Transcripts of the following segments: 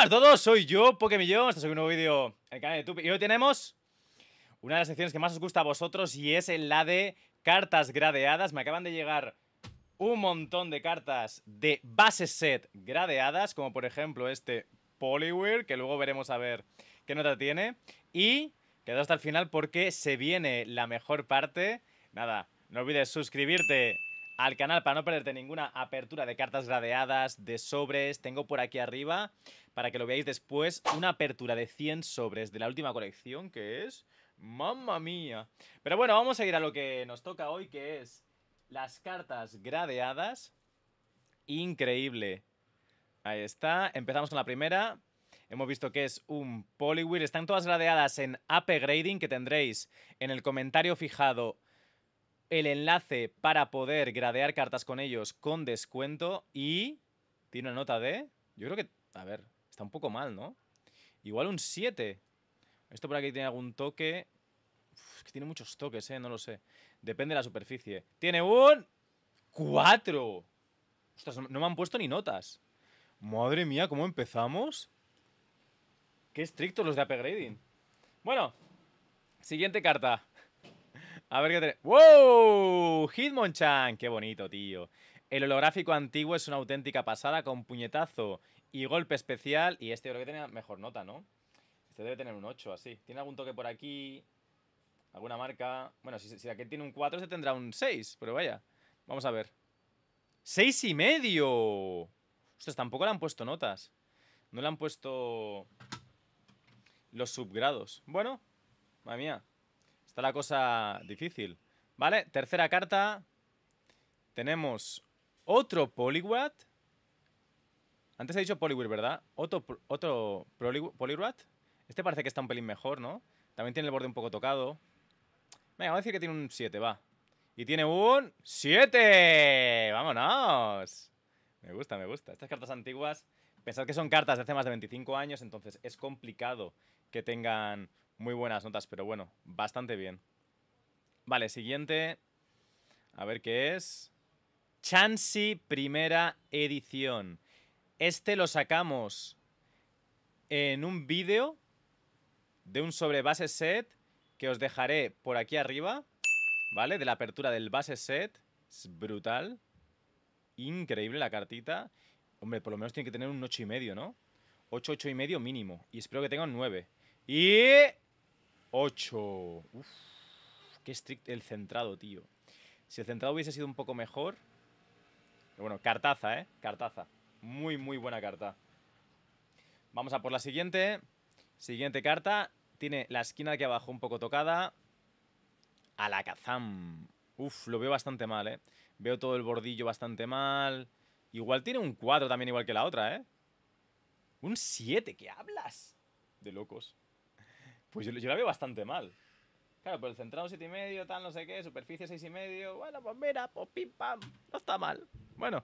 Hola a todos, soy yo, Pokemillón, este es un nuevo vídeo en el canal de YouTube. Y hoy tenemos una de las secciones que más os gusta a vosotros y es la de cartas gradeadas. Me acaban de llegar un montón de cartas de base set gradeadas, como por ejemplo este Poliwhirl, que luego veremos a ver qué nota tiene. Y quedaos hasta el final porque se viene la mejor parte. Nada, no olvides suscribirte al canal para no perderte ninguna apertura de cartas gradeadas, de sobres. Tengo por aquí arriba, para que lo veáis después, una apertura de 100 sobres de la última colección, que es... ¡Mamma mía! Pero bueno, vamos a ir a lo que nos toca hoy, que es las cartas gradeadas. Increíble. Ahí está, empezamos con la primera. Hemos visto que es un Poliwhirl. Están todas gradeadas en AP Grading, que tendréis en el comentario fijado el enlace para poder gradear cartas con ellos con descuento. Y tiene una nota de... Yo creo que... A ver, está un poco mal, ¿no? Igual un 7. Esto por aquí tiene algún toque... Es que tiene muchos toques, no lo sé. Depende de la superficie. Tiene un... 4. Ostras, no me han puesto ni notas. Madre mía, ¿cómo empezamos? Qué estrictos los de AP Grading. Bueno, siguiente carta. A ver qué tenemos. ¡Wow! Hitmonchan. Qué bonito, tío. El holográfico antiguo es una auténtica pasada con puñetazo y golpe especial. Y este creo que tenía mejor nota, ¿no? Este debe tener un 8, así. ¿Tiene algún toque por aquí? ¿Alguna marca? Bueno, si aquel tiene un 4, este tendrá un 6. Pero vaya, vamos a ver. ¡6,5! Ostras, tampoco le han puesto notas. No le han puesto los subgrados. Bueno, madre mía. Está la cosa difícil. Vale, tercera carta. Tenemos otro Poliwrath. Antes he dicho Poliwhirl, ¿verdad? Otro Poliwrath. Este parece que está un pelín mejor, ¿no? También tiene el borde un poco tocado. Venga, vamos a decir que tiene un 7, va. Y tiene un 7. ¡Vámonos! Me gusta, me gusta. Estas cartas antiguas, pensad que son cartas de hace más de 25 años, entonces es complicado que tengan muy buenas notas, pero bueno, bastante bien. Vale, siguiente. A ver qué es. Chansey primera edición. Este lo sacamos en un vídeo de un sobre base set que os dejaré por aquí arriba, ¿vale? De la apertura del base set. Es brutal. Increíble la cartita. Hombre, por lo menos tiene que tener un 8,5, ¿no? 8, 8,5 mínimo. Y espero que tenga un 9. Y... 8. Uf, qué estricto el centrado, tío. Si el centrado hubiese sido un poco mejor... Pero bueno, cartaza, ¿eh? Cartaza. Muy, muy buena carta. Vamos a por la siguiente. Siguiente carta. Tiene la esquina de aquí abajo un poco tocada. Alakazam. Uf, lo veo bastante mal, ¿eh? Veo todo el bordillo bastante mal. Igual tiene un 4 también, igual que la otra, ¿eh? Un 7, ¿qué hablas? De locos. Pues yo la veo bastante mal. Claro, pero el centrado 7,5, tal, no sé qué, superficie 6,5. Bueno, pues mira, pues pim pam. No está mal. Bueno,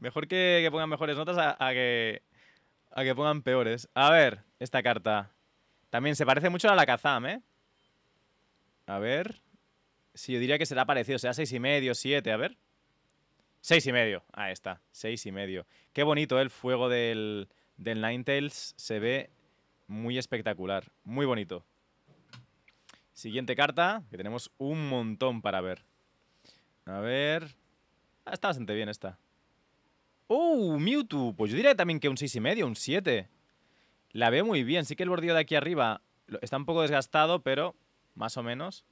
mejor que pongan mejores notas a que pongan peores. A ver, esta carta. También se parece mucho a la Alakazam, ¿eh? A ver. Sí, yo diría que será parecido. Será 6,5, 7, a ver. 6,5. Ahí está, 6,5. Qué bonito, el fuego del Ninetales. Se ve muy espectacular. Muy bonito. Siguiente carta, que tenemos un montón para ver. A ver... está bastante bien esta. ¡Oh! Mewtwo. Pues yo diría también que un 6,5, un 7. La veo muy bien. Sí que el bordillo de aquí arriba está un poco desgastado, pero más o menos.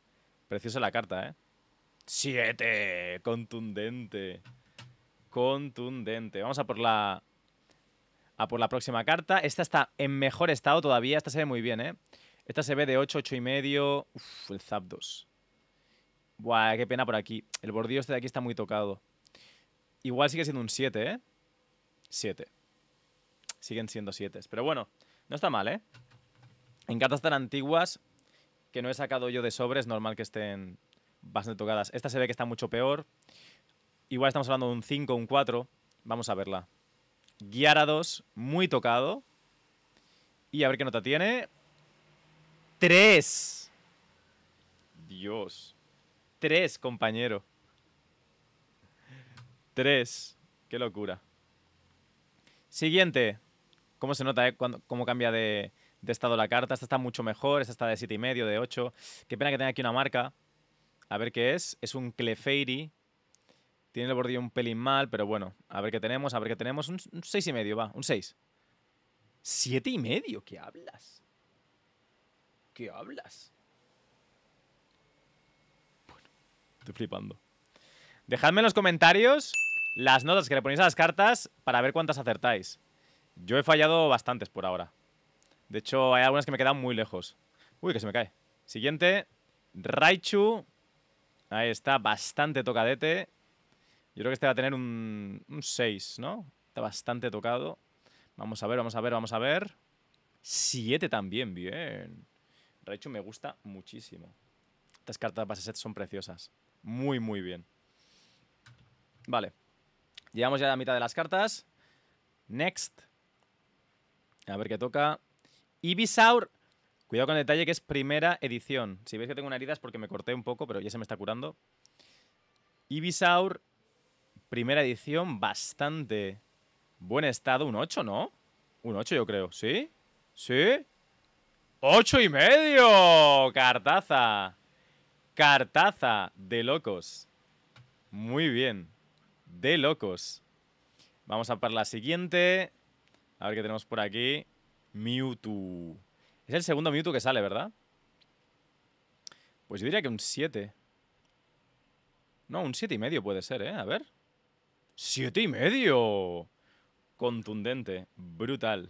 Preciosa la carta, ¿eh? 7. Contundente. Contundente. Vamos a por la próxima carta. Esta está en mejor estado todavía. Esta se ve muy bien, ¿eh? Esta se ve de 8, 8,5. Uf, el Zapdos. Buah, qué pena por aquí. El bordillo este de aquí está muy tocado. Igual sigue siendo un 7, ¿eh? 7. Siguen siendo 7. Pero bueno, no está mal, ¿eh? En cartas tan antiguas que no he sacado yo de sobre, es normal que estén bastante tocadas. Esta se ve que está mucho peor. Igual estamos hablando de un 5 o un 4. Vamos a verla. Gyarados, muy tocado. Y a ver qué nota tiene. 3. Dios. 3, compañero. 3. Qué locura. Siguiente. ¿Cómo se nota, cómo cambia de estado la carta? Esta está mucho mejor, esta está de 7,5, de 8. Qué pena que tenga aquí una marca. A ver qué es. Es un Clefairy. Tiene el bordillo un pelín mal, pero bueno. A ver qué tenemos, a ver qué tenemos. Un 6,5, va, un 6. 7,5, ¿qué hablas? ¿Qué hablas? Bueno, estoy flipando. Dejadme en los comentarios las notas que le ponéis a las cartas para ver cuántas acertáis. Yo he fallado bastantes por ahora. De hecho, hay algunas que me quedan muy lejos. Uy, que se me cae. Siguiente. Raichu. Ahí está, bastante tocadete. Yo creo que este va a tener un 6, ¿no? Está bastante tocado. Vamos a ver, vamos a ver, vamos a ver. 7 también, bien. Raichu me gusta muchísimo. Estas cartas base set son preciosas. Muy, muy bien. Vale. Llegamos ya a la mitad de las cartas. Next. A ver qué toca. Ivysaur. Cuidado con el detalle que es primera edición. Si veis que tengo una herida es porque me corté un poco, pero ya se me está curando. Ivysaur. Primera edición, bastante buen estado. Un 8, ¿no? Un 8 yo creo. ¿Sí? ¿Sí? ¡8,5! Cartaza. Cartaza. De locos. Muy bien. De locos. Vamos a por la siguiente. A ver qué tenemos por aquí. Mewtwo. Es el segundo Mewtwo que sale, ¿verdad? Pues yo diría que un 7. No, un 7,5 puede ser, ¿eh? A ver. ¡7,5! Contundente. Brutal.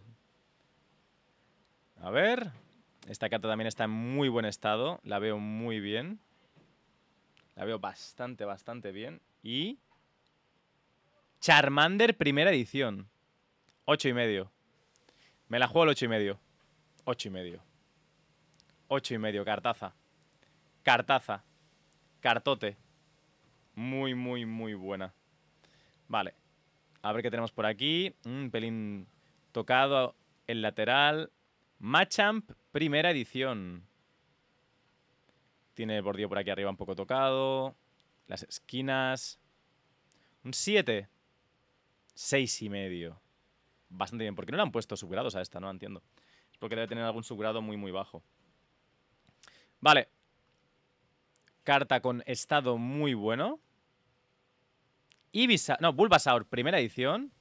A ver. Esta carta también está en muy buen estado. La veo muy bien. La veo bastante, bastante bien. Y... Charmander primera edición. 8,5. Me la juego el 8,5. 8,5. 8,5. Cartaza. Cartaza. Cartote. Muy, muy, muy buena. Vale. A ver qué tenemos por aquí. Un pelín tocado. El lateral. Machamp, primera edición. Tiene el bordillo por aquí arriba un poco tocado. Las esquinas. Un 7. 6,5. Bastante bien. ¿Por qué no le han puesto subgrados a esta? No entiendo. Es porque debe tener algún subgrado muy, muy bajo. Vale. Carta con estado muy bueno. Ivysaur. No, Bulbasaur, primera edición.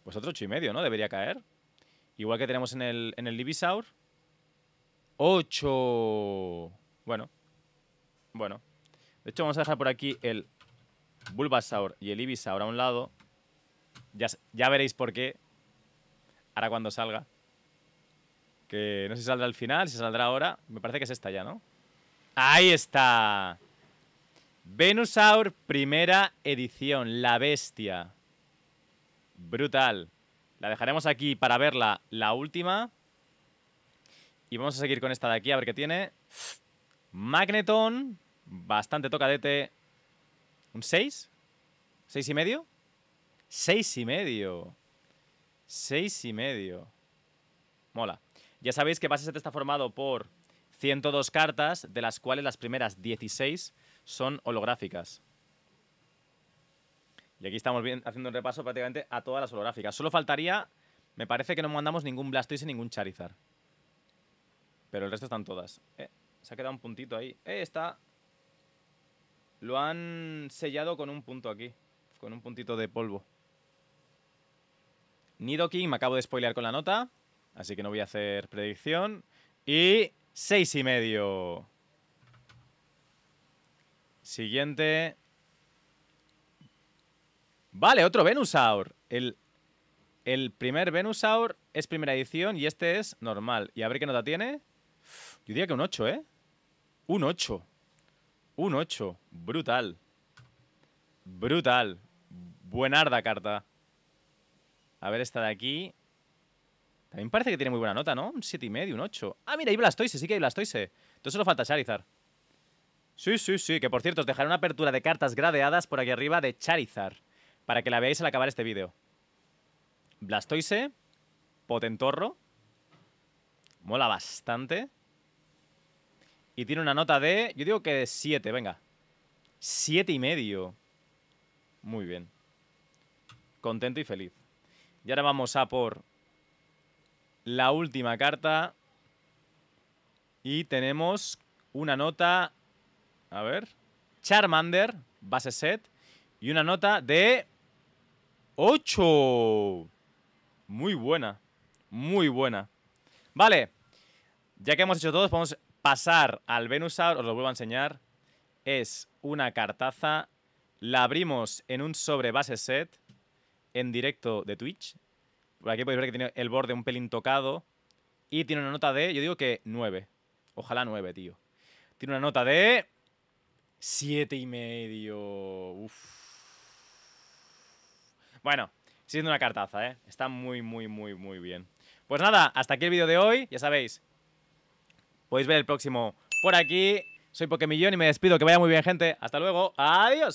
Pues otro 8,5, ¿no? Debería caer. Igual que tenemos en el Ivysaur. 8. Bueno. Bueno. De hecho, vamos a dejar por aquí el Bulbasaur y el Ivysaur a un lado. Ya veréis por qué. Ahora cuando salga. Que no sé si saldrá al final, si saldrá ahora. Me parece que es esta ya, ¿no? ¡Ahí está! Venusaur, primera edición. La bestia. Brutal. La dejaremos aquí para verla la última. Y vamos a seguir con esta de aquí, a ver qué tiene. Magneton. Bastante tocadete. ¿Un 6? ¿6,5? 6,5. 6,5. Mola. Ya sabéis que base set está formado por 102 cartas, de las cuales las primeras 16 son holográficas. Y aquí estamos haciendo un repaso prácticamente a todas las holográficas. Solo faltaría... Me parece que no mandamos ningún Blastoise y ningún Charizard. Pero el resto están todas. Se ha quedado un puntito ahí. Está... Lo han sellado con un punto aquí. Con un puntito de polvo. Nidoking, me acabo de spoilear con la nota. Así que no voy a hacer predicción. Y 6,5. Siguiente. Vale, otro Venusaur. El primer Venusaur es primera edición y este es normal. Y a ver qué nota tiene. Yo diría que un 8, ¿eh? Un 8. Un 8. Brutal. Brutal. Buenarda carta. A ver esta de aquí. También parece que tiene muy buena nota, ¿no? Un 7,5, un 8. Ah, mira, hay Blastoise, sí que hay Blastoise. Entonces solo falta Charizard. Sí, sí, sí. Que por cierto, os dejaré una apertura de cartas gradeadas por aquí arriba de Charizard. Para que la veáis al acabar este vídeo. Blastoise. Potentorro. Mola bastante. Y tiene una nota de... Yo digo que de 7, venga. 7,5. Muy bien. Contento y feliz. Y ahora vamos a por la última carta. Y tenemos una nota... A ver... Charmander, base set. Y una nota de... 8. Muy buena. Muy buena. Vale. Ya que hemos hecho todo, podemos pasar al Venusaur. Os lo vuelvo a enseñar. Es una cartaza. La abrimos en un sobre base set. En directo de Twitch. Por aquí podéis ver que tiene el borde un pelín tocado. Y tiene una nota de... Yo digo que 9. Ojalá 9, tío. Tiene una nota de... 7,5. Uf. Bueno, siendo una cartaza, ¿eh? Está muy, muy, muy, muy bien. Pues nada, hasta aquí el vídeo de hoy. Ya sabéis, podéis ver el próximo por aquí. Soy Pokemillón y me despido. Que vaya muy bien, gente. Hasta luego. Adiós.